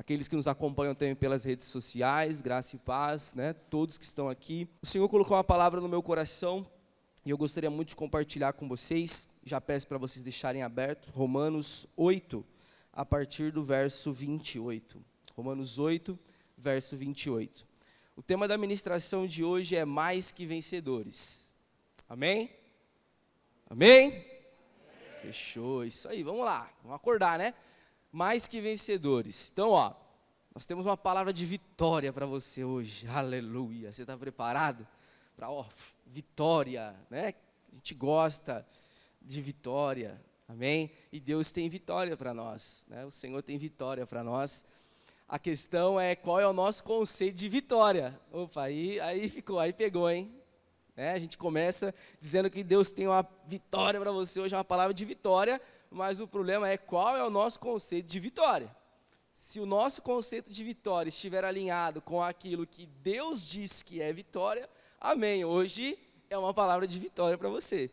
aqueles que nos acompanham também pelas redes sociais, graça e paz, né? Todos que estão aqui. O Senhor colocou uma palavra no meu coração e eu gostaria muito de compartilhar com vocês. Já peço para vocês deixarem aberto, Romanos 8, a partir do verso 28. Romanos 8, verso 28. O tema da ministração de hoje é mais que vencedores. Amém? Amém? Fechou, isso aí, vamos lá, vamos acordar, né? Mais que vencedores. Então, nós temos uma palavra de vitória para você hoje, aleluia. Você está preparado para, vitória, né? A gente gosta de vitória, amém? E Deus tem vitória para nós, né? O Senhor tem vitória para nós. A questão é qual é o nosso conceito de vitória. Opa, aí pegou, hein? A gente começa dizendo que Deus tem uma vitória para você hoje, uma palavra de vitória, mas o problema é qual é o nosso conceito de vitória. Se o nosso conceito de vitória estiver alinhado com aquilo que Deus diz que é vitória, amém, hoje é uma palavra de vitória para você.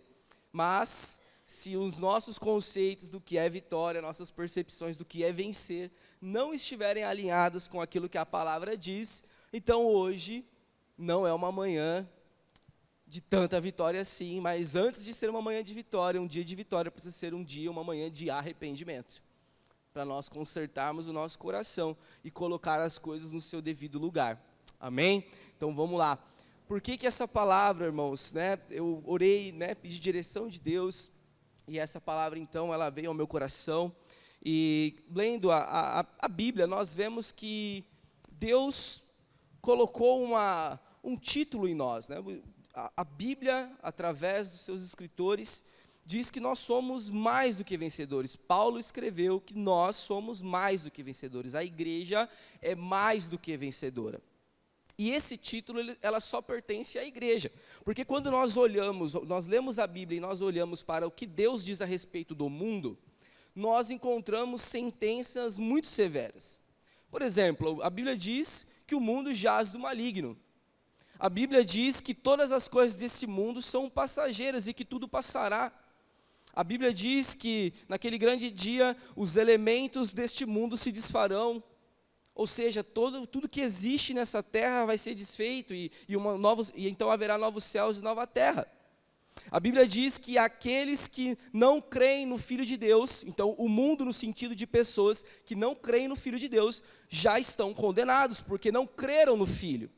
Mas se os nossos conceitos do que é vitória, nossas percepções do que é vencer, não estiverem alinhadas com aquilo que a palavra diz, então hoje não é uma manhã de tanta vitória assim, mas antes de ser uma manhã de vitória, um dia de vitória precisa ser uma manhã de arrependimento, para nós consertarmos o nosso coração e colocar as coisas no seu devido lugar, amém? Então vamos lá. Por que essa palavra, irmãos, eu orei, pedi direção de Deus, e essa palavra então, ela veio ao meu coração, e lendo a Bíblia, nós vemos que Deus colocou um título em nós, A Bíblia, através dos seus escritores, diz que nós somos mais do que vencedores. Paulo escreveu que nós somos mais do que vencedores. A igreja é mais do que vencedora. E esse título, ela só pertence à igreja. Porque quando nós lemos a Bíblia e nós olhamos para o que Deus diz a respeito do mundo, nós encontramos sentenças muito severas. Por exemplo, a Bíblia diz que o mundo jaz do maligno. A Bíblia diz que todas as coisas desse mundo são passageiras e que tudo passará. A Bíblia diz que naquele grande dia os elementos deste mundo se desfarão. Ou seja, tudo que existe nessa terra vai ser desfeito e então haverá novos céus e nova terra. A Bíblia diz que aqueles que não creem no Filho de Deus, então o mundo no sentido de pessoas que não creem no Filho de Deus, já estão condenados, porque não creram no Filho.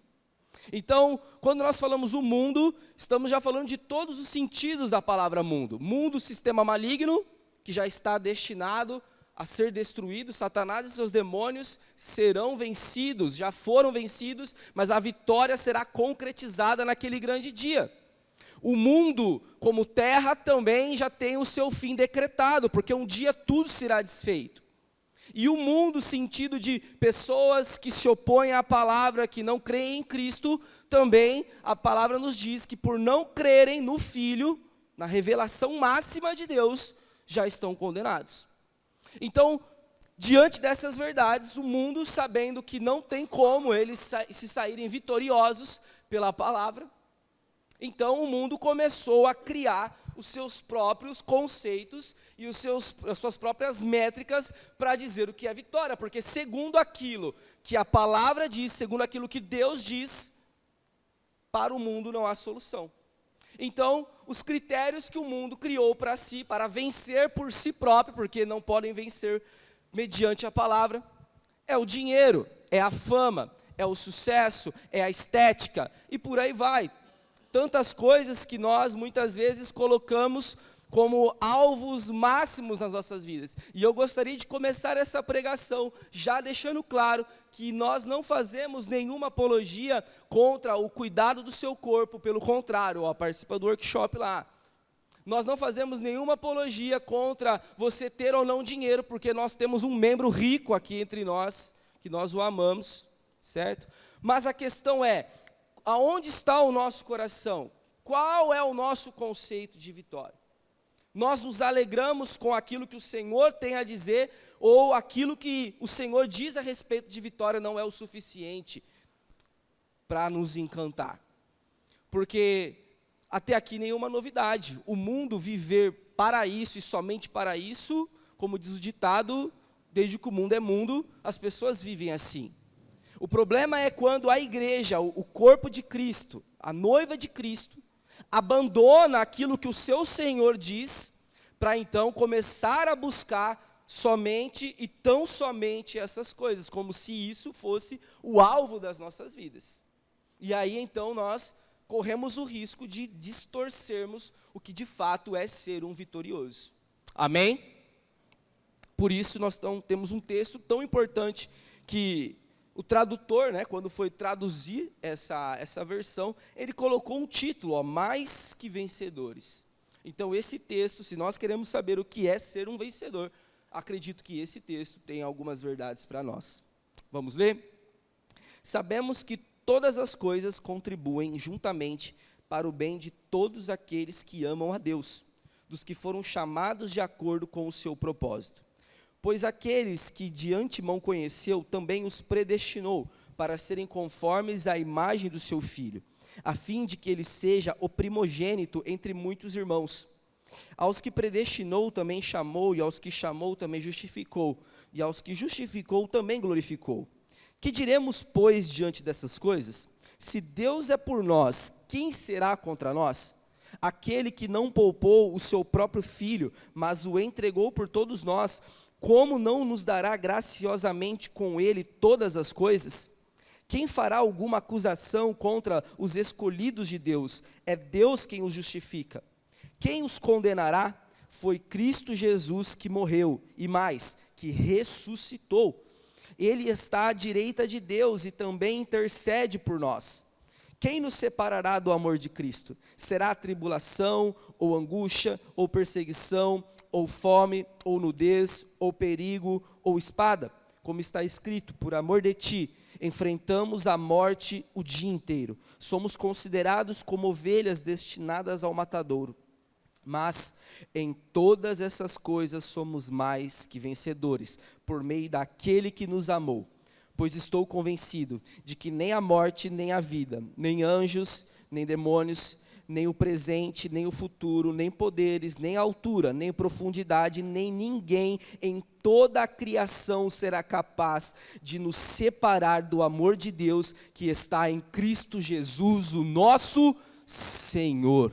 Então, quando nós falamos o mundo, estamos já falando de todos os sentidos da palavra mundo. Mundo, sistema maligno, que já está destinado a ser destruído. Satanás e seus demônios serão vencidos, já foram vencidos, mas a vitória será concretizada naquele grande dia. O mundo, como terra, também já tem o seu fim decretado, porque um dia tudo será desfeito. E o mundo, sentido de pessoas que se opõem à palavra, que não creem em Cristo, também a palavra nos diz que por não crerem no Filho, na revelação máxima de Deus, já estão condenados. Então, diante dessas verdades, o mundo, sabendo que não tem como eles se saírem vitoriosos pela palavra, então o mundo começou a criar os seus próprios conceitos e as suas próprias métricas para dizer o que é vitória, porque segundo aquilo que a palavra diz, segundo aquilo que Deus diz, para o mundo não há solução. Então, os critérios que o mundo criou para si, para vencer por si próprio, porque não podem vencer mediante a palavra, é o dinheiro, é a fama, é o sucesso, é a estética, e por aí vai. Tantas coisas que nós muitas vezes colocamos como alvos máximos nas nossas vidas. E eu gostaria de começar essa pregação já deixando claro que nós não fazemos nenhuma apologia contra o cuidado do seu corpo, pelo contrário, participa do workshop lá. Nós não fazemos nenhuma apologia contra você ter ou não dinheiro, porque nós temos um membro rico aqui entre nós, que nós o amamos, certo? Mas a questão é, aonde está o nosso coração? Qual é o nosso conceito de vitória? Nós nos alegramos com aquilo que o Senhor tem a dizer, ou aquilo que o Senhor diz a respeito de vitória não é o suficiente para nos encantar? Porque até aqui nenhuma novidade. O mundo viver para isso e somente para isso, como diz o ditado, Desde que o mundo é mundo, as pessoas vivem assim. O problema é quando a igreja, o corpo de Cristo, a noiva de Cristo, abandona aquilo que o seu Senhor diz, para então começar a buscar somente e tão somente essas coisas, como se isso fosse o alvo das nossas vidas. E aí então nós corremos o risco de distorcermos o que de fato é ser um vitorioso. Amém? Por isso nós temos um texto tão importante que o tradutor, quando foi traduzir essa versão, ele colocou um título, mais que vencedores. Então esse texto, se nós queremos saber o que é ser um vencedor, acredito que esse texto tem algumas verdades para nós. Vamos ler? Sabemos que todas as coisas contribuem juntamente para o bem de todos aqueles que amam a Deus, dos que foram chamados de acordo com o seu propósito. Pois aqueles que de antemão conheceu, também os predestinou para serem conformes à imagem do seu Filho, a fim de que ele seja o primogênito entre muitos irmãos. Aos que predestinou também chamou, e aos que chamou também justificou, e aos que justificou também glorificou. Que diremos, pois, diante dessas coisas? Se Deus é por nós, quem será contra nós? Aquele que não poupou o seu próprio Filho, mas o entregou por todos nós, como não nos dará graciosamente com ele todas as coisas? Quem fará alguma acusação contra os escolhidos de Deus? É Deus quem os justifica. Quem os condenará? Foi Cristo Jesus que morreu, e mais, que ressuscitou. Ele está à direita de Deus e também intercede por nós. Quem nos separará do amor de Cristo? Será tribulação, ou angústia, ou perseguição, ou fome, ou nudez, ou perigo, ou espada? Como está escrito, por amor de ti, enfrentamos a morte o dia inteiro. Somos considerados como ovelhas destinadas ao matadouro. Mas em todas essas coisas somos mais que vencedores, por meio daquele que nos amou. Pois estou convencido de que nem a morte, nem a vida, nem anjos, nem demônios, nem o presente, nem o futuro, nem poderes, nem altura, nem profundidade, nem ninguém em toda a criação será capaz de nos separar do amor de Deus que está em Cristo Jesus, o nosso Senhor.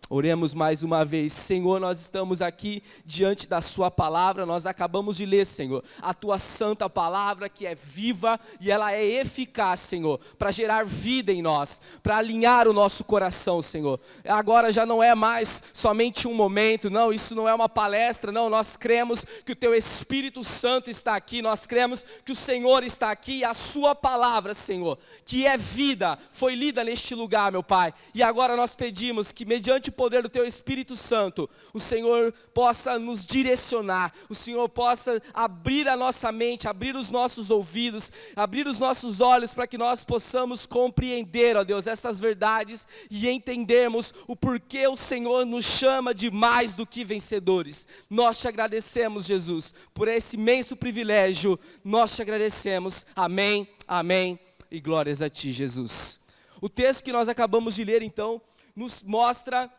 Oremos mais uma vez. Senhor, nós estamos aqui diante da sua palavra, nós acabamos de ler, Senhor, a tua santa palavra que é viva e ela é eficaz, Senhor, para gerar vida em nós, para alinhar o nosso coração, Senhor. Agora já não é mais somente um momento, não, isso não é uma palestra, não, nós cremos que o teu Espírito Santo está aqui, nós cremos que o Senhor está aqui e a sua palavra, Senhor, que é vida, foi lida neste lugar, meu Pai, e agora nós pedimos que mediante o poder do teu Espírito Santo, o Senhor possa nos direcionar, o Senhor possa abrir a nossa mente, abrir os nossos ouvidos, abrir os nossos olhos para que nós possamos compreender, ó Deus, estas verdades e entendermos o porquê o Senhor nos chama de mais do que vencedores. Nós te agradecemos, Jesus, por esse imenso privilégio, nós te agradecemos, amém, amém e glórias a ti, Jesus. O texto que nós acabamos de ler então, nos mostra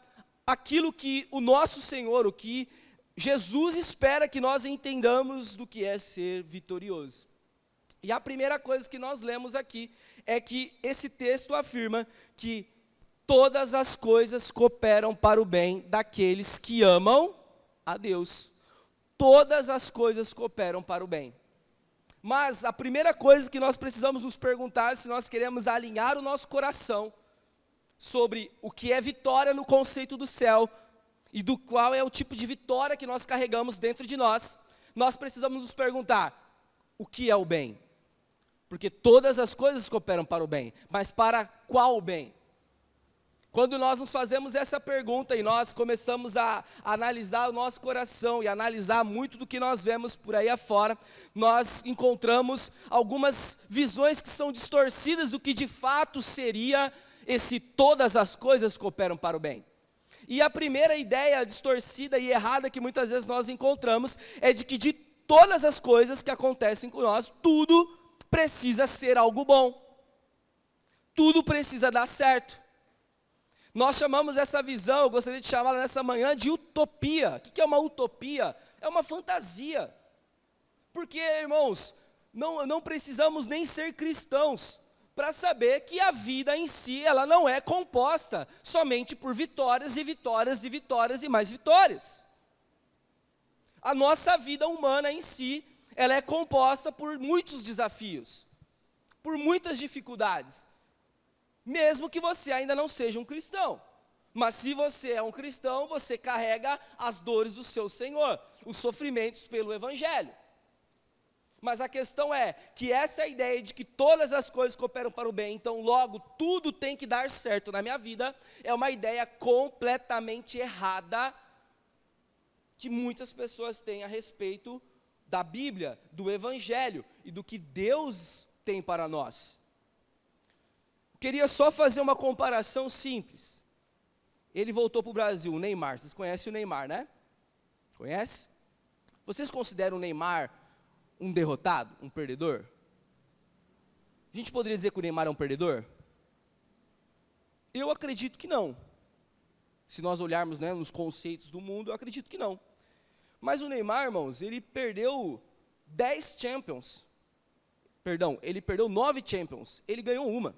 aquilo que o nosso Senhor, o que Jesus espera que nós entendamos do que é ser vitorioso. E a primeira coisa que nós lemos aqui é que esse texto afirma que todas as coisas cooperam para o bem daqueles que amam a Deus. Todas as coisas cooperam para o bem. Mas a primeira coisa que nós precisamos nos perguntar, se nós queremos alinhar o nosso coração sobre o que é vitória no conceito do céu e do qual é o tipo de vitória que nós carregamos dentro de nós, nós precisamos nos perguntar, o que é o bem? Porque todas as coisas cooperam para o bem, mas para qual bem? Quando nós nos fazemos essa pergunta e nós começamos a analisar o nosso coração e analisar muito do que nós vemos por aí afora, nós encontramos algumas visões que são distorcidas do que de fato seria todas as coisas cooperam para o bem. E a primeira ideia distorcida e errada que muitas vezes nós encontramos é de que de todas as coisas que acontecem com nós, tudo precisa ser algo bom. Tudo precisa dar certo. Nós chamamos essa visão, eu gostaria de chamá-la nessa manhã de utopia. O que é uma utopia? É uma fantasia. Porque, irmãos, não precisamos nem ser cristãos para saber que a vida em si, ela não é composta somente por vitórias e vitórias e vitórias e mais vitórias. A nossa vida humana em si, ela é composta por muitos desafios, por muitas dificuldades, mesmo que você ainda não seja um cristão. Mas se você é um cristão, você carrega as dores do seu Senhor, os sofrimentos pelo Evangelho. Mas a questão é que essa ideia de que todas as coisas cooperam para o bem, então logo tudo tem que dar certo na minha vida, é uma ideia completamente errada que muitas pessoas têm a respeito da Bíblia, do Evangelho e do que Deus tem para nós. Queria só fazer uma comparação simples. Ele voltou para o Brasil, o Neymar. Vocês conhecem o Neymar, né? Conhece? Vocês consideram o Neymar um derrotado, um perdedor? A gente poderia dizer que o Neymar é um perdedor? Eu acredito que não. Se nós olharmos, né, nos conceitos do mundo, eu acredito que não. Mas o Neymar, irmãos, ele perdeu 10 Champions. Perdão, ele perdeu 9 Champions. Ele ganhou uma.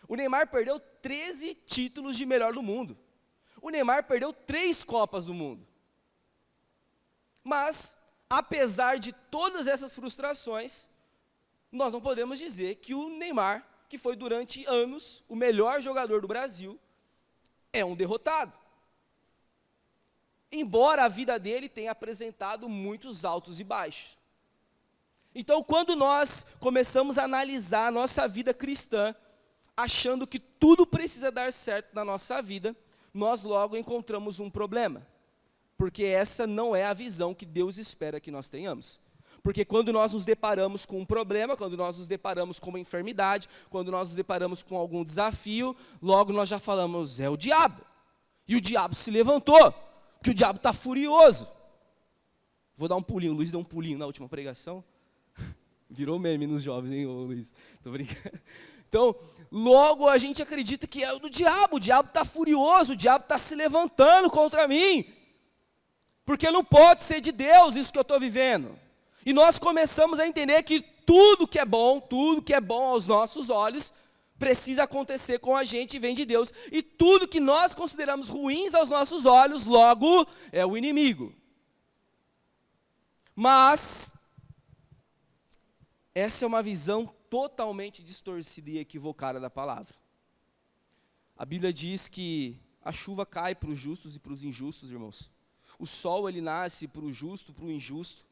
O Neymar perdeu 13 títulos de melhor do mundo. O Neymar perdeu 3 Copas do Mundo. Mas, apesar de todas essas frustrações, nós não podemos dizer que o Neymar, que foi durante anos o melhor jogador do Brasil, é um derrotado. Embora a vida dele tenha apresentado muitos altos e baixos. Então, quando nós começamos a analisar a nossa vida cristã, achando que tudo precisa dar certo na nossa vida, nós logo encontramos um problema. Porque essa não é a visão que Deus espera que nós tenhamos. Porque quando nós nos deparamos com um problema, quando nós nos deparamos com uma enfermidade, quando nós nos deparamos com algum desafio, logo nós já falamos, é o diabo. E o diabo se levantou, porque o diabo está furioso. Vou dar um pulinho, o Luiz deu um pulinho na última pregação. Virou meme nos jovens, hein, Luiz? Tô brincando. Então, logo a gente acredita que é o diabo está furioso, o diabo está se levantando contra mim. Porque não pode ser de Deus isso que eu estou vivendo. E nós começamos a entender que tudo que é bom aos nossos olhos, precisa acontecer com a gente e vem de Deus. E tudo que nós consideramos ruins aos nossos olhos, logo é o inimigo. Mas essa é uma visão totalmente distorcida e equivocada da palavra. A Bíblia diz que a chuva cai para os justos e para os injustos, irmãos. O sol, ele nasce para o justo, para o injusto.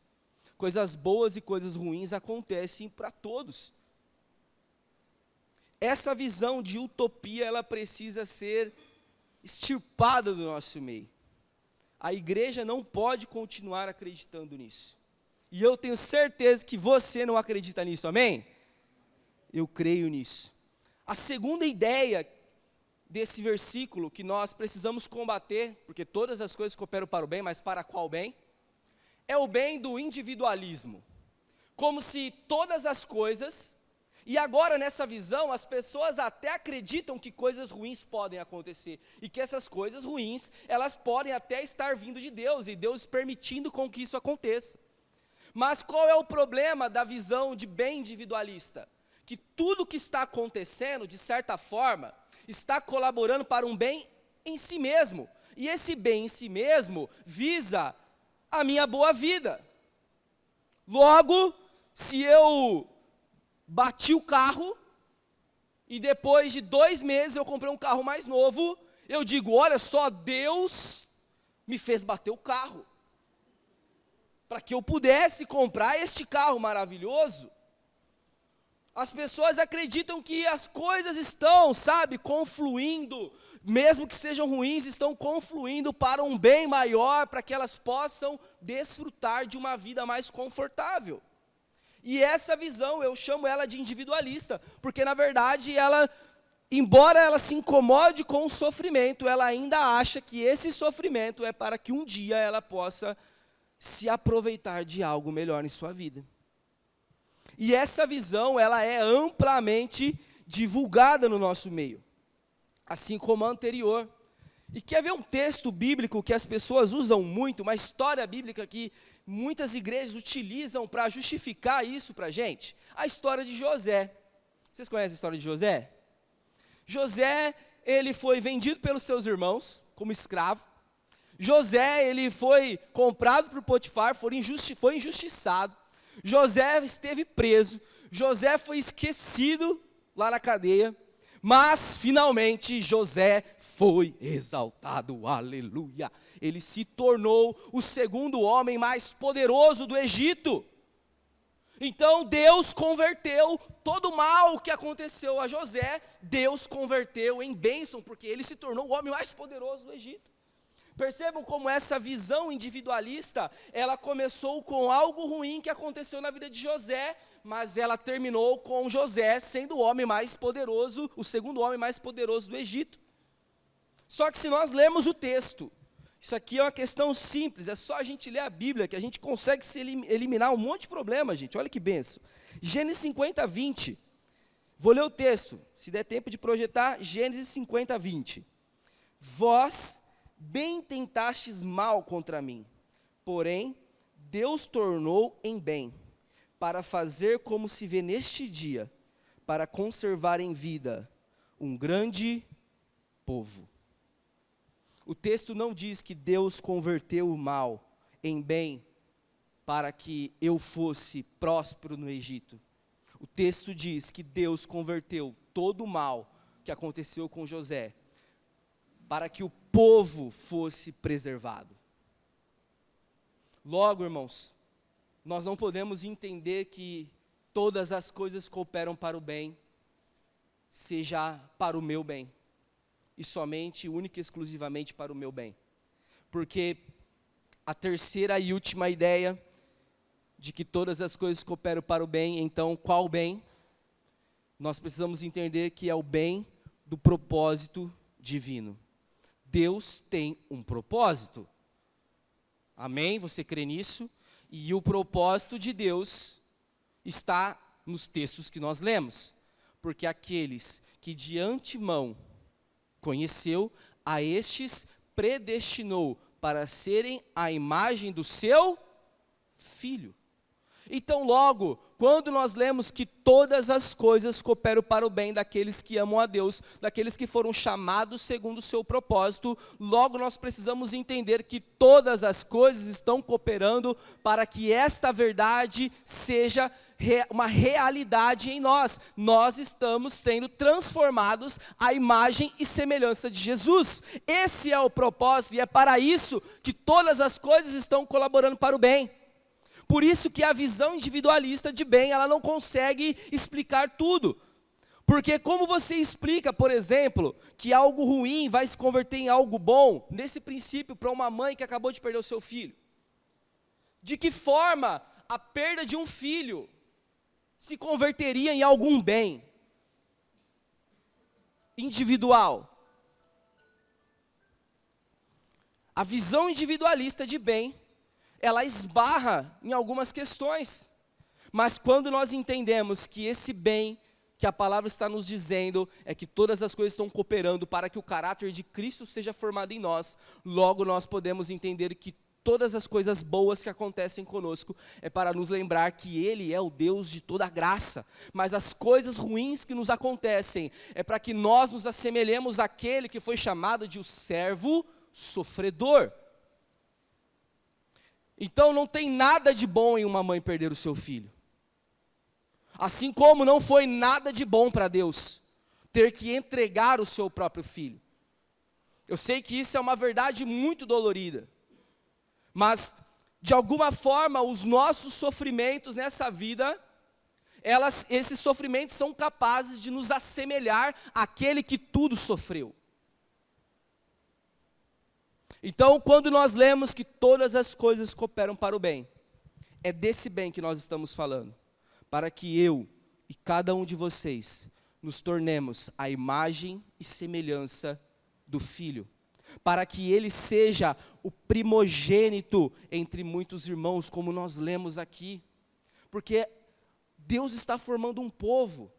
Coisas boas e coisas ruins acontecem para todos. Essa visão de utopia, ela precisa ser extirpada do nosso meio. A igreja não pode continuar acreditando nisso. E eu tenho certeza que você não acredita nisso, amém? Eu creio nisso. A segunda ideia desse versículo que nós precisamos combater, porque todas as coisas cooperam para o bem, mas para qual bem? É o bem do individualismo. Como se todas as coisas, e agora nessa visão, as pessoas até acreditam que coisas ruins podem acontecer, e que essas coisas ruins, elas podem até estar vindo de Deus, e Deus permitindo com que isso aconteça. Mas qual é o problema da visão de bem individualista? Que tudo que está acontecendo, de certa forma, está colaborando para um bem em si mesmo. E esse bem em si mesmo visa a minha boa vida. Logo, se eu bati o carro, e depois de 2 meses eu comprei um carro mais novo, eu digo, olha só, Deus me fez bater o carro, para que eu pudesse comprar este carro maravilhoso. As pessoas acreditam que as coisas estão, confluindo, mesmo que sejam ruins, estão confluindo para um bem maior, para que elas possam desfrutar de uma vida mais confortável. E essa visão, eu chamo ela de individualista, porque na verdade ela, embora ela se incomode com o sofrimento, ela ainda acha que esse sofrimento é para que um dia ela possa se aproveitar de algo melhor em sua vida. E essa visão, ela é amplamente divulgada no nosso meio, assim como a anterior. E quer ver um texto bíblico que as pessoas usam muito, uma história bíblica que muitas igrejas utilizam para justificar isso para a gente? A história de José. Vocês conhecem a história de José? José, ele foi vendido pelos seus irmãos como escravo. José, ele foi comprado por Potifar, foi injustiçado. José esteve preso. José foi esquecido lá na cadeia. Mas, finalmente, José foi exaltado, aleluia. Ele se tornou o segundo homem mais poderoso do Egito. Então, Deus converteu todo o mal que aconteceu a José, Deus converteu em bênção, porque ele se tornou o homem mais poderoso do Egito. Percebam como essa visão individualista, ela começou com algo ruim que aconteceu na vida de José, mas ela terminou com José sendo o homem mais poderoso, o segundo homem mais poderoso do Egito. Só que se nós lermos o texto, isso aqui é uma questão simples, é só a gente ler a Bíblia que a gente consegue eliminar um monte de problema, gente. Olha que benção. Gênesis 50, 20. Vou ler o texto, se der tempo de projetar, Gênesis 50, 20. Vós bem tentastes mal contra mim, porém Deus tornou em bem, para fazer como se vê neste dia, para conservar em vida um grande povo. O texto não diz que Deus converteu o mal em bem para que eu fosse próspero no Egito. O texto diz que Deus converteu todo o mal que aconteceu com José para que o povo fosse preservado. Logo, irmãos, nós não podemos entender que todas as coisas cooperam para o bem, seja para o meu bem, e somente, única e exclusivamente para o meu bem. Porque a terceira e última ideia de que todas as coisas cooperam para o bem, então qual bem? Nós precisamos entender que é o bem do propósito divino. Deus tem um propósito. Amém? Você crê nisso? E o propósito de Deus está nos textos que nós lemos. Porque aqueles que de antemão conheceu, a estes predestinou para serem a imagem do seu Filho. Então logo, quando nós lemos que todas as coisas cooperam para o bem daqueles que amam a Deus, daqueles que foram chamados segundo o seu propósito, logo nós precisamos entender que todas as coisas estão cooperando para que esta verdade seja uma realidade em nós. Nós estamos sendo transformados à imagem e semelhança de Jesus. Esse é o propósito e é para isso que todas as coisas estão colaborando para o bem. Por isso que a visão individualista de bem, ela não consegue explicar tudo. Porque como você explica, por exemplo, que algo ruim vai se converter em algo bom, nesse princípio, para uma mãe que acabou de perder o seu filho? De que forma a perda de um filho se converteria em algum bem individual? A visão individualista de bem, ela esbarra em algumas questões, mas quando nós entendemos que esse bem que a palavra está nos dizendo é que todas as coisas estão cooperando para que o caráter de Cristo seja formado em nós, logo nós podemos entender que todas as coisas boas que acontecem conosco é para nos lembrar que Ele é o Deus de toda graça, mas as coisas ruins que nos acontecem é para que nós nos assemelhemos àquele que foi chamado de o servo sofredor. Então não tem nada de bom em uma mãe perder o seu filho. Assim como não foi nada de bom para Deus ter que entregar o seu próprio filho. Eu sei que isso é uma verdade muito dolorida. Mas, de alguma forma, os nossos sofrimentos nessa vida, esses sofrimentos são capazes de nos assemelhar àquele que tudo sofreu. Então, quando nós lemos que todas as coisas cooperam para o bem, é desse bem que nós estamos falando, para que eu e cada um de vocês nos tornemos a imagem e semelhança do Filho, para que Ele seja o primogênito entre muitos irmãos, como nós lemos aqui, porque Deus está formando um povo.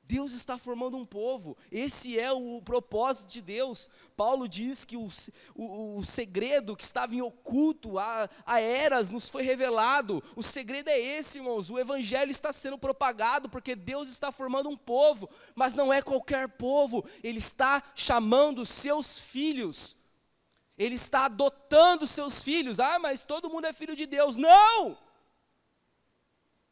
Deus está formando um povo, esse é o propósito de Deus. Paulo diz que o segredo que estava em oculto há eras nos foi revelado. O segredo é esse, irmãos, o evangelho está sendo propagado porque Deus está formando um povo, mas não é qualquer povo, Ele está chamando seus filhos, Ele está adotando seus filhos. Mas todo mundo é filho de Deus.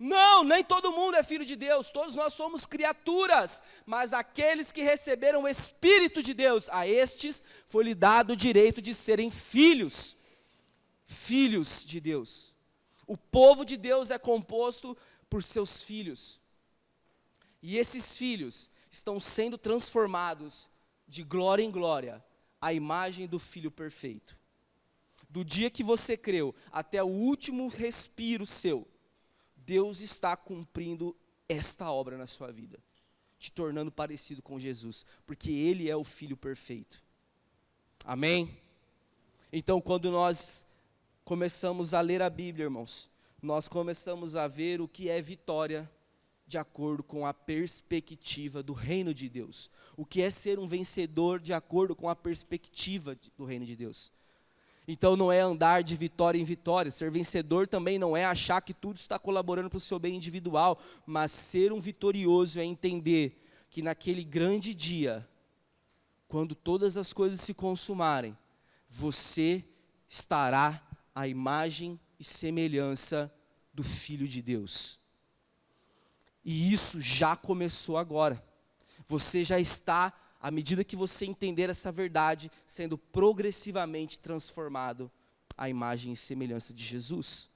Não, nem todo mundo é filho de Deus, todos nós somos criaturas, mas aqueles que receberam o Espírito de Deus, a estes foi-lhe dado o direito de serem filhos de Deus. O povo de Deus é composto por seus filhos, e esses filhos estão sendo transformados de glória em glória, à imagem do Filho perfeito. Do dia que você creu até o último respiro seu, Deus está cumprindo esta obra na sua vida, te tornando parecido com Jesus, porque Ele é o Filho perfeito. Amém? Então, quando nós começamos a ler a Bíblia, irmãos, nós começamos a ver o que é vitória de acordo com a perspectiva do reino de Deus. O que é ser um vencedor de acordo com a perspectiva do reino de Deus. Então não é andar de vitória em vitória, ser vencedor também não é achar que tudo está colaborando para o seu bem individual, mas ser um vitorioso é entender que naquele grande dia, quando todas as coisas se consumarem, você estará à imagem e semelhança do Filho de Deus. E isso já começou agora, você já está, à medida que você entender essa verdade, sendo progressivamente transformado à imagem e semelhança de Jesus.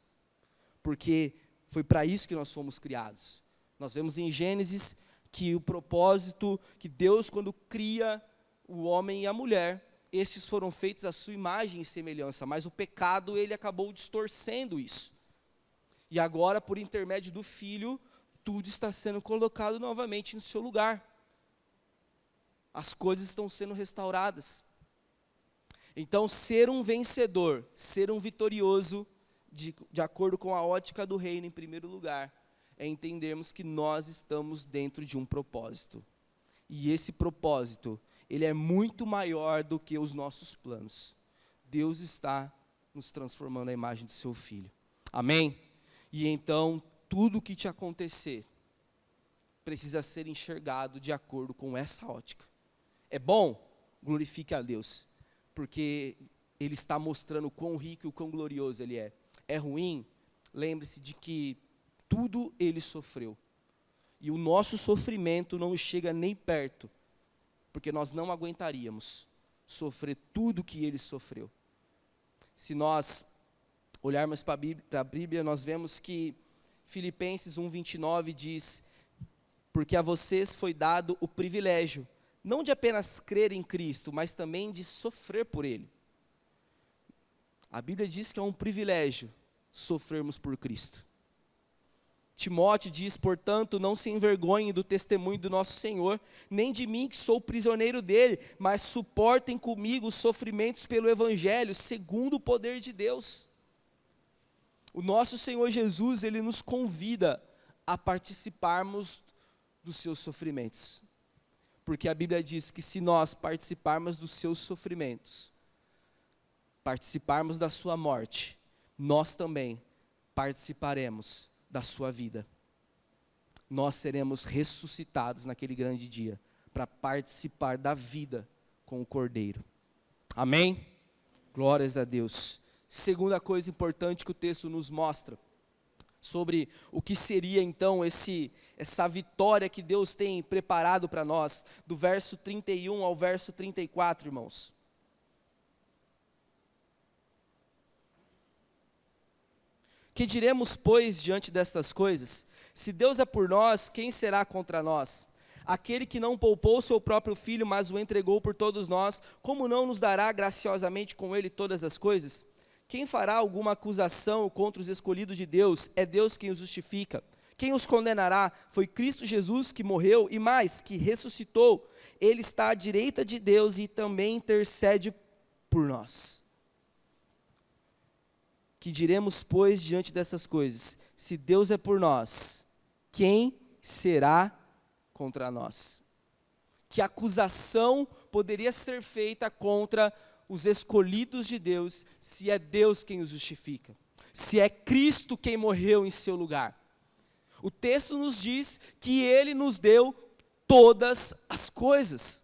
Porque foi para isso que nós fomos criados. Nós vemos em Gênesis que o propósito, que Deus quando cria o homem e a mulher, estes foram feitos à sua imagem e semelhança, mas o pecado ele acabou distorcendo isso. E agora, por intermédio do Filho, tudo está sendo colocado novamente no seu lugar. As coisas estão sendo restauradas. Então, ser um vencedor, ser um vitorioso, de acordo com a ótica do reino, em primeiro lugar, é entendermos que nós estamos dentro de um propósito. E esse propósito, ele é muito maior do que os nossos planos. Deus está nos transformando à imagem do seu Filho. Amém? E então, tudo que te acontecer, precisa ser enxergado de acordo com essa ótica. É bom? Glorifique a Deus, porque Ele está mostrando o quão rico e o quão glorioso Ele é. É ruim? Lembre-se de que tudo Ele sofreu. E o nosso sofrimento não chega nem perto, porque nós não aguentaríamos sofrer tudo que Ele sofreu. Se nós olharmos para a Bíblia, nós vemos que Filipenses 1:29 diz: porque a vocês foi dado o privilégio, não de apenas crer em Cristo, mas também de sofrer por Ele. A Bíblia diz que é um privilégio sofrermos por Cristo. Timóteo diz, portanto, não se envergonhem do testemunho do nosso Senhor, nem de mim que sou prisioneiro dele, mas suportem comigo os sofrimentos pelo Evangelho, segundo o poder de Deus. O nosso Senhor Jesus, Ele nos convida a participarmos dos seus sofrimentos. Porque a Bíblia diz que se nós participarmos dos seus sofrimentos, participarmos da sua morte, nós também participaremos da sua vida. Nós seremos ressuscitados naquele grande dia, para participar da vida com o Cordeiro. Amém? Glórias a Deus. Segunda coisa importante que o texto nos mostra, sobre o que seria então essa vitória que Deus tem preparado para nós, do verso 31 ao verso 34, irmãos. Que diremos, pois, diante destas coisas? Se Deus é por nós, quem será contra nós? Aquele que não poupou seu próprio filho, mas o entregou por todos nós, como não nos dará graciosamente com ele todas as coisas? Quem fará alguma acusação contra os escolhidos de Deus? É Deus quem os justifica. Quem os condenará? Foi Cristo Jesus que morreu e mais, que ressuscitou. Ele está à direita de Deus e também intercede por nós. Que diremos, pois, diante dessas coisas? Se Deus é por nós, quem será contra nós? Que acusação poderia ser feita contra os escolhidos de Deus, se é Deus quem os justifica, se é Cristo quem morreu em seu lugar? O texto nos diz que Ele nos deu todas as coisas.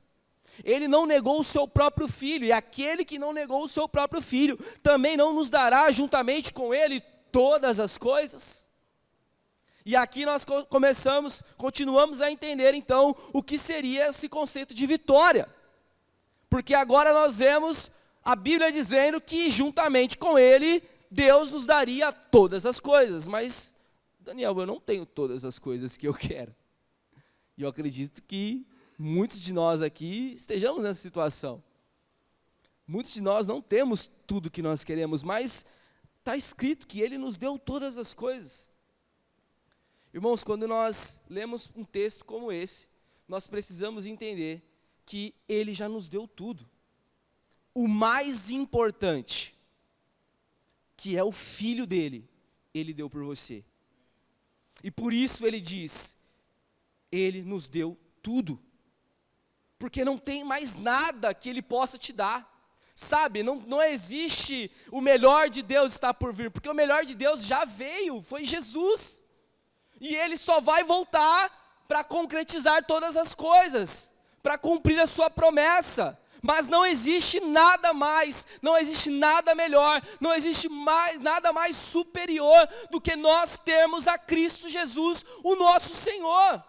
Ele não negou o seu próprio Filho, e aquele que não negou o seu próprio Filho, também não nos dará juntamente com Ele todas as coisas? E aqui nós continuamos a entender então o que seria esse conceito de vitória. Porque agora nós vemos a Bíblia dizendo que juntamente com Ele, Deus nos daria todas as coisas. Mas, Daniel, eu não tenho todas as coisas que eu quero. E eu acredito que muitos de nós aqui estejamos nessa situação. Muitos de nós não temos tudo o que nós queremos, mas está escrito que Ele nos deu todas as coisas. Irmãos, quando nós lemos um texto como esse, nós precisamos entender que Ele já nos deu tudo. O mais importante, que é o Filho dEle, Ele deu por você. E por isso Ele diz, Ele nos deu tudo. Porque não tem mais nada que Ele possa te dar. Sabe, não existe o melhor de Deus está por vir, porque o melhor de Deus já veio, foi Jesus. E Ele só vai voltar para concretizar todas as coisas, para cumprir a sua promessa. Mas não existe nada mais, não existe nada melhor, não existe nada mais superior do que nós termos a Cristo Jesus, o nosso Senhor.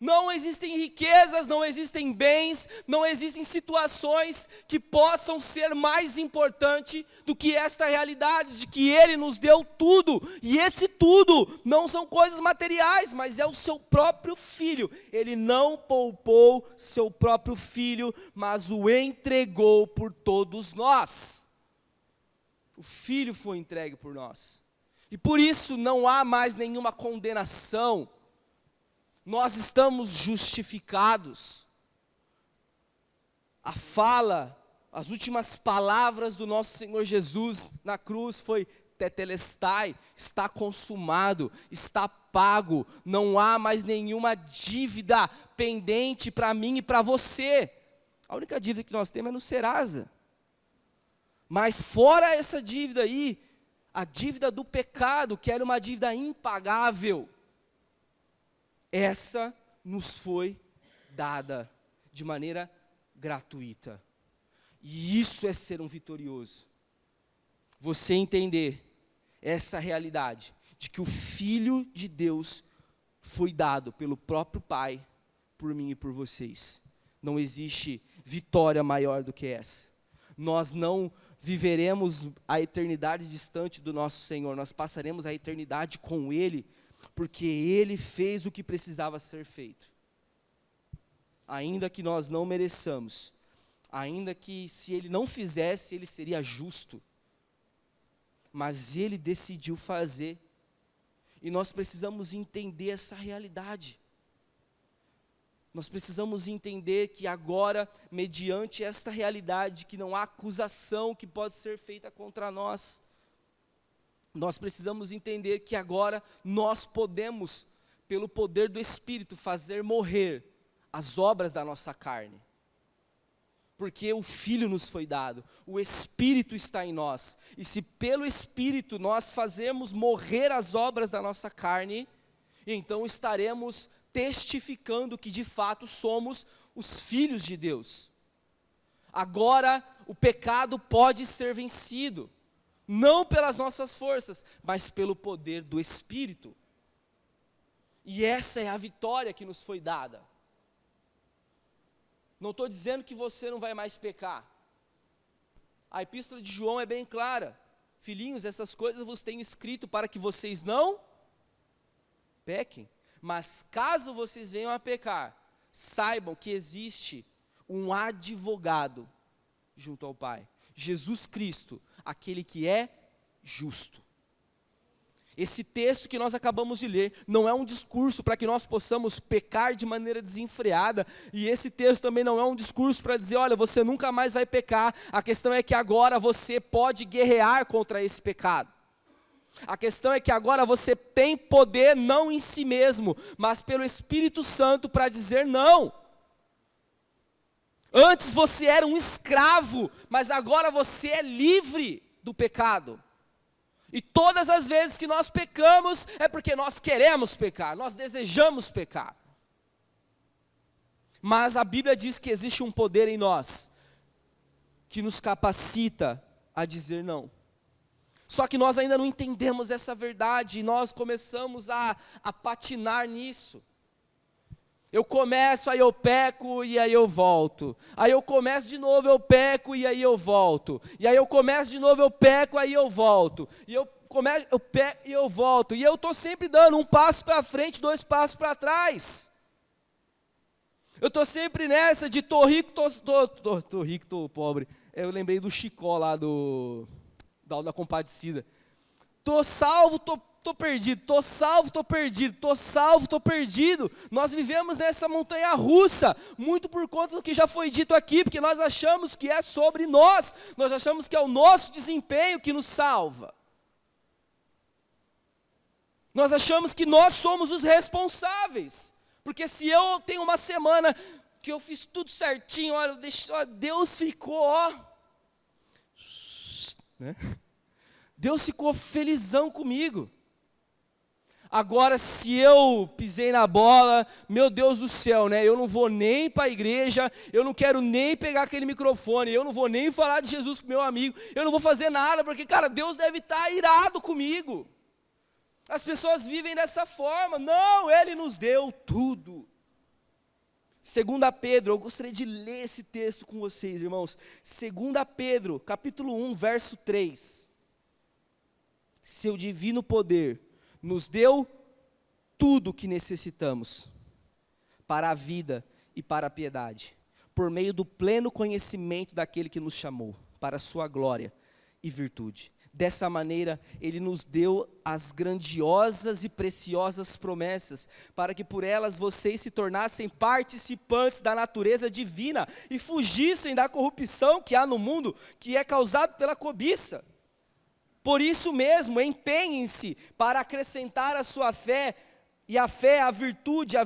Não existem riquezas, não existem bens, não existem situações que possam ser mais importantes do que esta realidade de que Ele nos deu tudo. E esse tudo não são coisas materiais, mas é o seu próprio Filho. Ele não poupou seu próprio Filho, mas o entregou por todos nós. O Filho foi entregue por nós. E por isso não há mais nenhuma condenação. Nós estamos justificados. A fala, as últimas palavras do nosso Senhor Jesus na cruz foi tetelestai, está consumado, está pago, não há mais nenhuma dívida pendente para mim e para você. A única dívida que nós temos é no Serasa. Mas fora essa dívida aí, a dívida do pecado, que era uma dívida impagável, essa nos foi dada de maneira gratuita. E isso é ser um vitorioso. Você entender essa realidade de que o Filho de Deus foi dado pelo próprio Pai, por mim e por vocês. Não existe vitória maior do que essa. Nós não viveremos a eternidade distante do nosso Senhor, nós passaremos a eternidade com Ele, porque Ele fez o que precisava ser feito. Ainda que nós não mereçamos, ainda que se Ele não fizesse, Ele seria justo. Mas Ele decidiu fazer. E nós precisamos entender essa realidade. Nós precisamos entender que agora, mediante esta realidade, que não há acusação que pode ser feita contra nós, nós precisamos entender que agora nós podemos, pelo poder do Espírito, fazer morrer as obras da nossa carne. Porque o Filho nos foi dado, o Espírito está em nós. E se pelo Espírito nós fazermos morrer as obras da nossa carne, então estaremos testificando que de fato somos os filhos de Deus. Agora o pecado pode ser vencido. Não pelas nossas forças, mas pelo poder do Espírito. E essa é a vitória que nos foi dada. Não estou dizendo que você não vai mais pecar. A epístola de João é bem clara. Filhinhos, essas coisas vos tenho escrito para que vocês não pequem. Mas caso vocês venham a pecar, saibam que existe um advogado junto ao Pai. Jesus Cristo, aquele que é justo. Esse texto que nós acabamos de ler não é um discurso para que nós possamos pecar de maneira desenfreada, e esse texto também não é um discurso para dizer, olha, você nunca mais vai pecar, a questão é que agora você pode guerrear contra esse pecado. A questão é que agora você tem poder não em si mesmo, mas pelo Espírito Santo para dizer não. Antes você era um escravo, mas agora você é livre do pecado. E todas as vezes que nós pecamos, é porque nós queremos pecar, nós desejamos pecar. Mas a Bíblia diz que existe um poder em nós, que nos capacita a dizer não. Só que nós ainda não entendemos essa verdade, e nós começamos a patinar nisso. Eu começo, aí eu peco, e aí eu volto. Aí eu começo de novo, eu peco, e aí eu volto. E aí eu começo de novo, eu peco, aí eu volto. E eu começo, eu peco e eu volto. E eu estou sempre dando um passo para frente, 2 passos para trás. Eu estou sempre nessa de tô rico, tô rico, tô pobre. Eu lembrei do Chicó lá da Compadecida. Tô salvo, tô perdido, tô salvo, tô perdido, tô salvo, tô perdido. Nós vivemos nessa montanha russa, muito por conta do que já foi dito aqui, porque nós achamos que é sobre nós achamos que é o nosso desempenho que nos salva. Nós achamos que nós somos os responsáveis, porque se eu tenho uma semana que eu fiz tudo certinho, olha, Deus ficou, né? Deus ficou felizão comigo. Agora, se eu pisei na bola, meu Deus do céu, né? Eu não vou nem para a igreja, eu não quero nem pegar aquele microfone, eu não vou nem falar de Jesus com meu amigo, eu não vou fazer nada, porque, cara, Deus deve estar irado comigo. As pessoas vivem dessa forma. Não, Ele nos deu tudo. 2 Pedro, eu gostaria de ler esse texto com vocês, irmãos. 2 Pedro, capítulo 1, verso 3. Seu divino poder nos deu tudo o que necessitamos para a vida e para a piedade, por meio do pleno conhecimento daquele que nos chamou, para a sua glória e virtude. Dessa maneira, Ele nos deu as grandiosas e preciosas promessas, para que por elas vocês se tornassem participantes da natureza divina e fugissem da corrupção que há no mundo, que é causada pela cobiça. Por isso mesmo, empenhem-se para acrescentar à sua fé, e a fé a virtude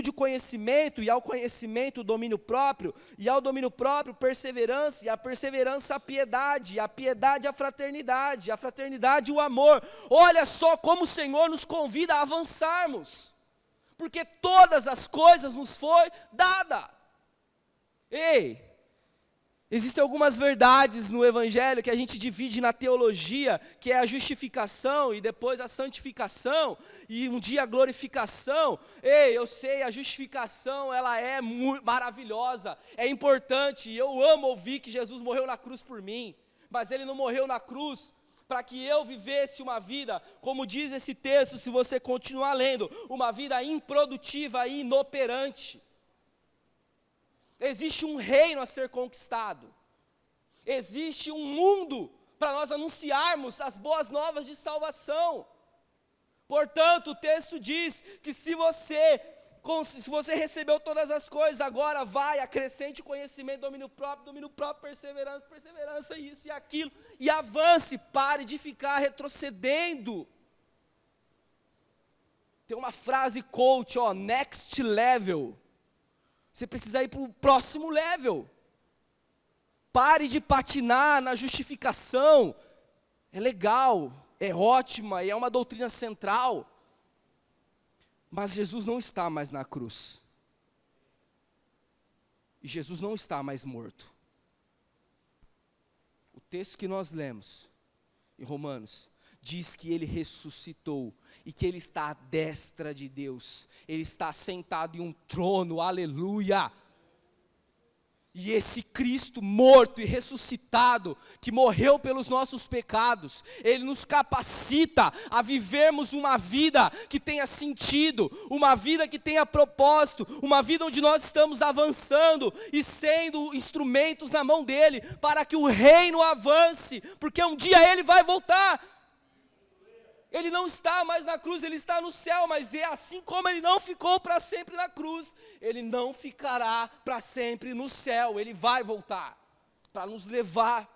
o conhecimento, e ao conhecimento o domínio próprio, e ao domínio próprio perseverança, e a perseverança a piedade, e a piedade a fraternidade o amor. Olha só como o Senhor nos convida a avançarmos, porque todas as coisas nos foi dada. Ei! Existem algumas verdades no Evangelho que a gente divide na teologia, que é a justificação e depois a santificação, e um dia a glorificação. Ei, eu sei, a justificação ela é maravilhosa, é importante, e eu amo ouvir que Jesus morreu na cruz por mim, mas Ele não morreu na cruz para que eu vivesse uma vida, como diz esse texto, se você continuar lendo, uma vida improdutiva e inoperante. Existe um reino a ser conquistado. Existe um mundo para nós anunciarmos as boas novas de salvação. Portanto, o texto diz que se você recebeu todas as coisas, agora vai, acrescente conhecimento, domínio próprio, perseverança, isso e aquilo, e avance, pare de ficar retrocedendo. Tem uma frase coach, next level. Você precisa ir para o próximo level. Pare de patinar na justificação. É legal, é ótima e é uma doutrina central. Mas Jesus não está mais na cruz. E Jesus não está mais morto. O texto que nós lemos em Romanos diz que Ele ressuscitou e que Ele está à destra de Deus. Ele está sentado em um trono, aleluia. E esse Cristo morto e ressuscitado, que morreu pelos nossos pecados, Ele nos capacita a vivermos uma vida que tenha sentido, uma vida que tenha propósito, uma vida onde nós estamos avançando e sendo instrumentos na mão dEle, para que o reino avance, porque um dia Ele vai voltar. Ele não está mais na cruz, Ele está no céu, mas é assim como Ele não ficou para sempre na cruz, Ele não ficará para sempre no céu, Ele vai voltar para nos levar.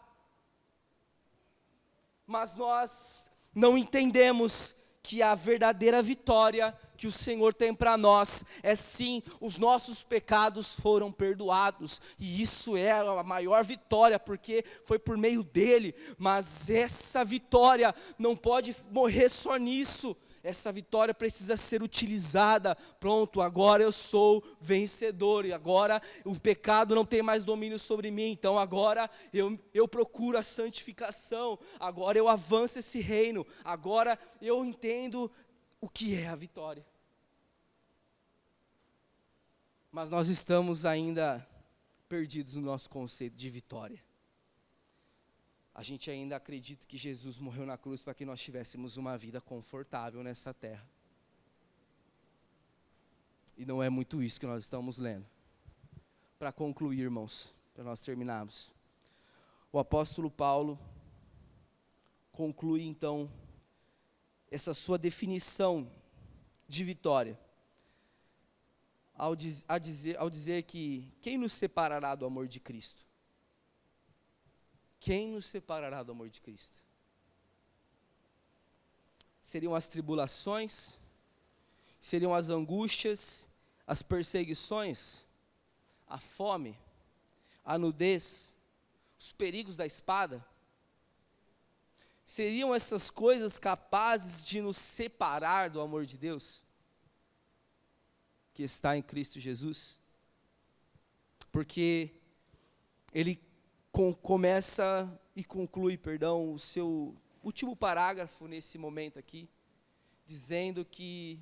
Mas nós Não entendemos que a verdadeira vitória que o Senhor tem para nós é sim, os nossos pecados foram perdoados, e isso é a maior vitória, porque foi por meio dele. Mas essa vitória não pode morrer só nisso. Essa vitória precisa ser utilizada. Pronto, agora eu sou vencedor, e agora o pecado não tem mais domínio sobre mim. Então agora eu procuro a santificação, agora eu avanço esse reino, agora eu entendo o que é a vitória. Mas nós estamos ainda perdidos no nosso conceito de vitória. A gente ainda acredita que Jesus morreu na cruz para que nós tivéssemos uma vida confortável nessa terra. E não é muito isso que nós estamos lendo. Para concluir, irmãos, para nós terminarmos, o apóstolo Paulo conclui então essa sua definição de vitória, ao dizer que quem nos separará do amor de Cristo? Quem nos separará do amor de Cristo? Seriam as tribulações? Seriam as angústias, as perseguições, a fome, a nudez, os perigos da espada? Seriam essas coisas capazes de nos separar do amor de Deus, que está em Cristo Jesus? Porque ele começa e conclui, o seu último parágrafo nesse momento aqui, dizendo que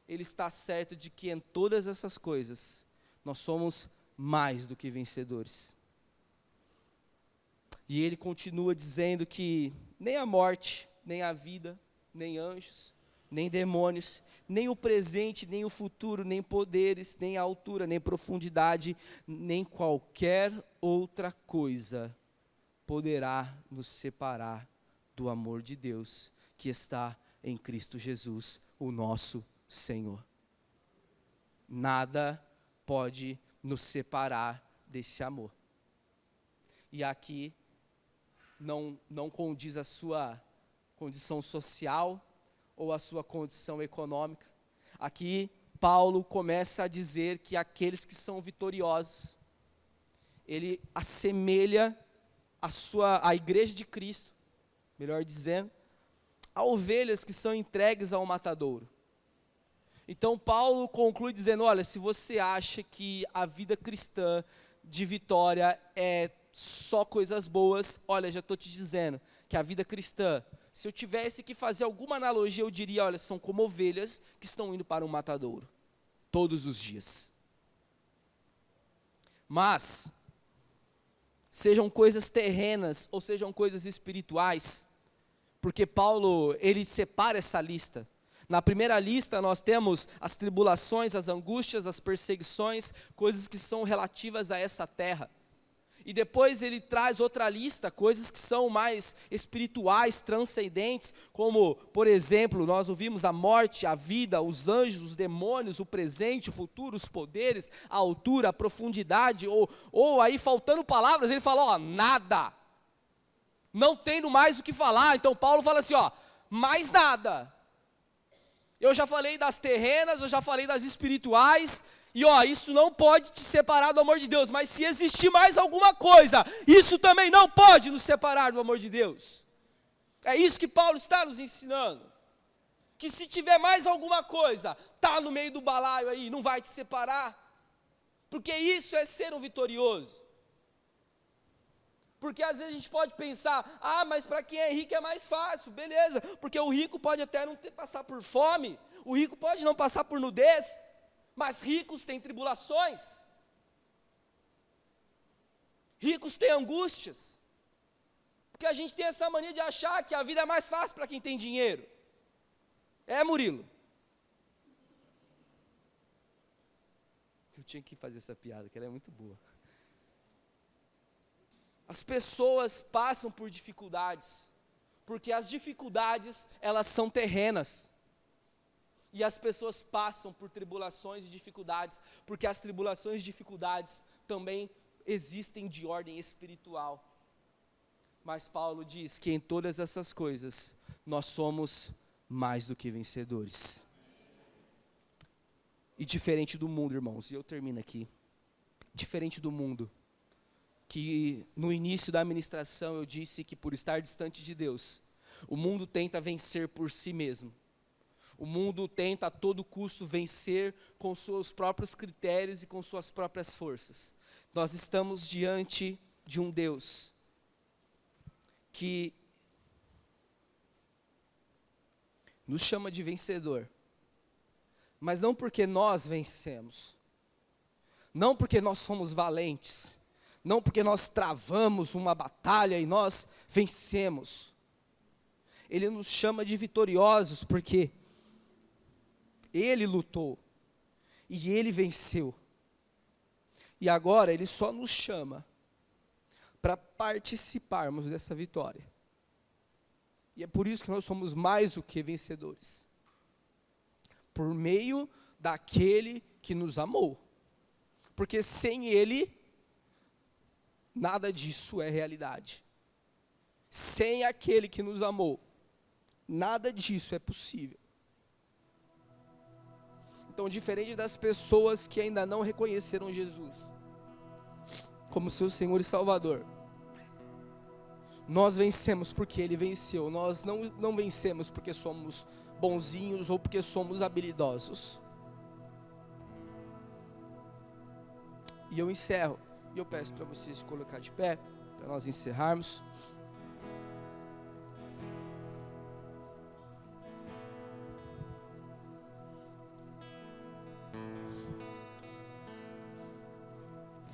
ele está certo de que em todas essas coisas nós somos mais do que vencedores. E ele continua dizendo que nem a morte, nem a vida, nem anjos, nem demônios, nem o presente, nem o futuro, nem poderes, nem a altura, nem profundidade, nem qualquer outra coisa poderá nos separar do amor de Deus que está em Cristo Jesus, o nosso Senhor. Nada pode nos separar desse amor. E aqui não condiz a sua condição social ou a sua condição econômica. Aqui Paulo começa a dizer que aqueles que são vitoriosos, ele assemelha a igreja de Cristo, melhor dizendo, a ovelhas que são entregues ao matadouro. Então Paulo conclui dizendo, olha, se você acha que a vida cristã de vitória é só coisas boas, olha, já estou te dizendo que a vida cristã, se eu tivesse que fazer alguma analogia, eu diria, olha, são como ovelhas que estão indo para um matadouro, todos os dias. Mas, sejam coisas terrenas ou sejam coisas espirituais, porque Paulo, ele separa essa lista. Na primeira lista nós temos as tribulações, as angústias, as perseguições, coisas que são relativas a essa terra. E depois ele traz outra lista, coisas que são mais espirituais, transcendentes, como, por exemplo, nós ouvimos a morte, a vida, os anjos, os demônios, o presente, o futuro, os poderes, a altura, a profundidade, ou aí faltando palavras, ele fala, ó, nada, não tendo mais o que falar. Então Paulo fala assim, ó, mais nada. Eu já falei das terrenas, eu já falei das espirituais, e ó, isso não pode te separar do amor de Deus, mas se existir mais alguma coisa, isso também não pode nos separar do amor de Deus. É isso que Paulo está nos ensinando, que se tiver mais alguma coisa, tá no meio do balaio aí, não vai te separar, porque isso é ser um vitorioso. Porque às vezes a gente pode pensar, mas para quem é rico é mais fácil, beleza, porque o rico pode até não passar por fome, o rico pode não passar por nudez, mas ricos têm tribulações, ricos têm angústias, porque a gente tem essa mania de achar que a vida é mais fácil para quem tem dinheiro. Murilo? Eu tinha que fazer essa piada, que ela é muito boa. As pessoas passam por dificuldades, porque as dificuldades, elas são terrenas. E as pessoas passam por tribulações e dificuldades, porque as tribulações e dificuldades também existem de ordem espiritual. Mas Paulo diz que em todas essas coisas nós somos mais do que vencedores. E diferente do mundo, irmãos, e eu termino aqui. Diferente do mundo, que no início da ministração eu disse que por estar distante de Deus, o mundo tenta vencer por si mesmo. O mundo tenta a todo custo vencer com seus próprios critérios e com suas próprias forças. Nós estamos diante de um Deus que nos chama de vencedor, mas não porque nós vencemos, não porque nós somos valentes, não porque nós travamos uma batalha e nós vencemos. Ele nos chama de vitoriosos porque Ele lutou e Ele venceu. E agora Ele só nos chama para participarmos dessa vitória. E é por isso que nós somos mais do que vencedores. Por meio daquele que nos amou. Porque sem Ele, nada disso é realidade. Sem aquele que nos amou, nada disso é possível. Então, diferente das pessoas que ainda não reconheceram Jesus como seu Senhor e Salvador, nós vencemos porque Ele venceu. Nós não vencemos porque somos bonzinhos ou porque somos habilidosos. E eu encerro, e eu peço para vocês se colocar de pé, para nós encerrarmos.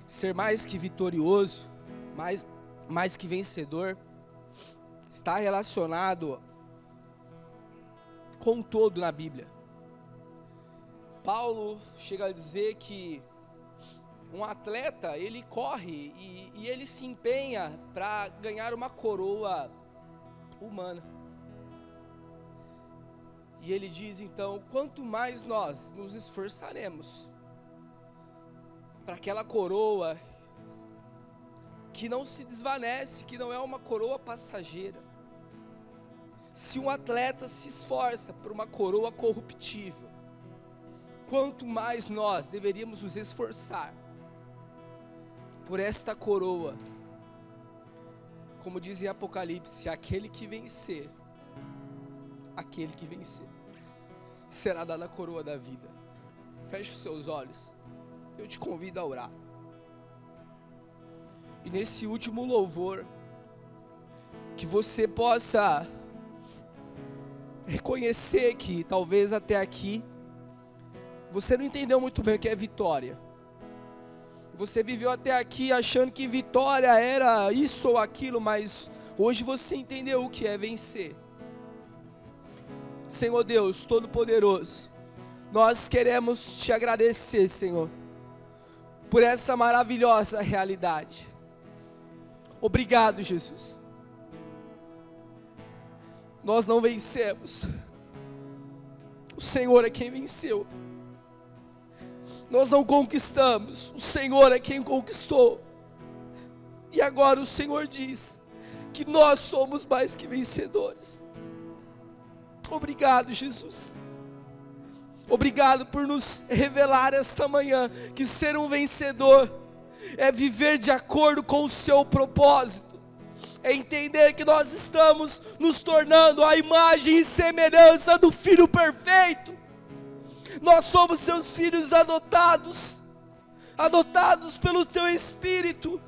Ser mais que vitorioso, mais que vencedor, está relacionado com todo na Bíblia. Paulo chega a dizer que um atleta, ele corre e ele se empenha para ganhar uma coroa humana. E ele diz então, quanto mais nós nos esforçaremos para aquela coroa que não se desvanece, que não é uma coroa passageira. Se um atleta se esforça por uma coroa corruptível, quanto mais nós deveríamos nos esforçar por esta coroa, como diz em Apocalipse, aquele que vencer, será dada a coroa da vida. Feche os seus olhos, eu te convido a orar. E nesse último louvor, que você possa reconhecer que talvez até aqui você não entendeu muito bem o que é vitória. Você viveu até aqui achando que vitória era isso ou aquilo, mas hoje você entendeu o que é vencer. Senhor Deus Todo-Poderoso, nós queremos te agradecer, Senhor, por essa maravilhosa realidade. Obrigado, Jesus. Nós não vencemos. O Senhor é quem venceu. Nós não conquistamos. O Senhor é quem conquistou. E agora o Senhor diz que nós somos mais que vencedores. Obrigado, Jesus. Obrigado por nos revelar esta manhã que ser um vencedor é viver de acordo com o seu propósito, é entender que nós estamos nos tornando a imagem e semelhança do Filho perfeito. Nós somos seus filhos adotados pelo teu Espírito,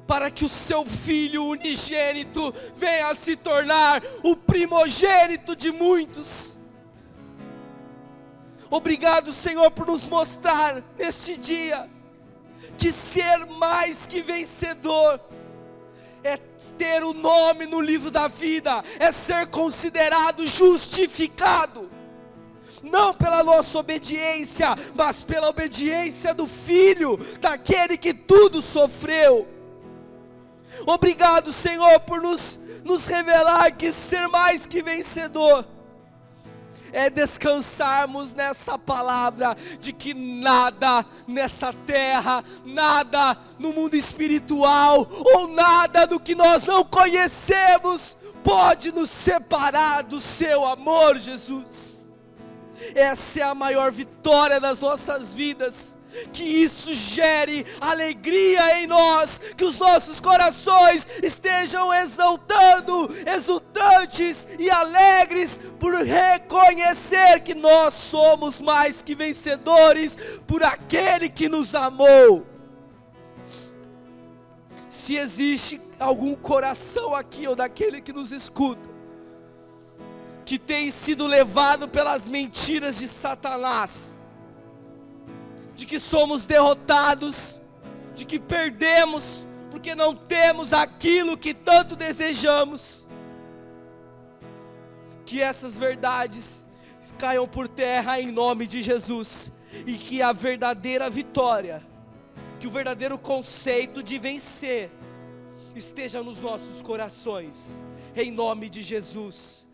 para que o seu Filho unigênito venha a se tornar o primogênito de muitos. Obrigado, Senhor, por nos mostrar neste dia que ser mais que vencedor é ter o nome no livro da vida, é ser considerado justificado, não pela nossa obediência, mas pela obediência do Filho, daquele que tudo sofreu. Obrigado, Senhor, por nos revelar que ser mais que vencedor é descansarmos nessa palavra, de que nada nessa terra, nada no mundo espiritual, ou nada do que nós não conhecemos, pode nos separar do seu amor, Jesus. Essa é a maior vitória das nossas vidas. Que isso gere alegria em nós, que os nossos corações estejam exultantes e alegres por reconhecer que nós somos mais que vencedores por aquele que nos amou. Se existe algum coração aqui ou daquele que nos escuta, que tem sido levado pelas mentiras de Satanás, de que somos derrotados, de que perdemos, porque não temos aquilo que tanto desejamos, que essas verdades caiam por terra em nome de Jesus, e que a verdadeira vitória, que o verdadeiro conceito de vencer, esteja nos nossos corações, em nome de Jesus.